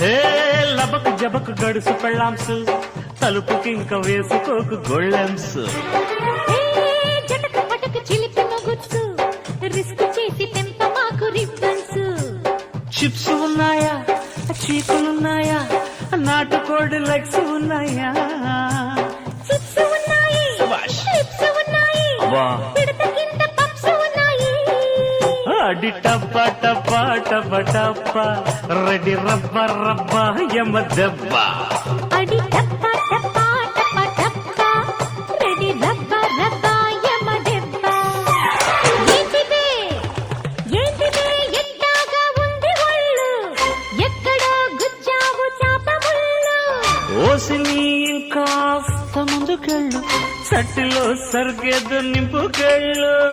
హే లబకు జబకు గడుసు పెళ్ళాంసు తలుపుకి ఇంకా వేసుకోకు గొళ్ళెంస్ జటక పటక చిలిపి మొగుడ్సు రిస్క్ చేసి తెంప మాకు రిబ్బన్స్ చిప్స్ ఉన్నాయా చీకులున్నాయా నాటుకోడి లెగ్స్ ఉన్నాయా చిప్స్ ఉన్నాయి శభాష్. చిప్స్ ఉన్నాయి వా. పిడత కింద పప్స్ ఉన్నాయి అడి టప్ప టప్ప టప్ప టప్ప రెడీ రబ్బ రబ్బ యమ దెబ్బ అడి టప్ప టప్ప టప్ప టప్ప రెడీ రబ్బ రబ్బ యమ దెబ్బ ఏంటిదే ఎట్టాగా ఉంది ఒళ్ళు ఎక్కడో గుచ్చావు చాప ముళ్ళు ఓసిని ఇంకాస్త ముందుకెళ్ళు చట్టిలో సరిగేదు నింపుకెళ్ళు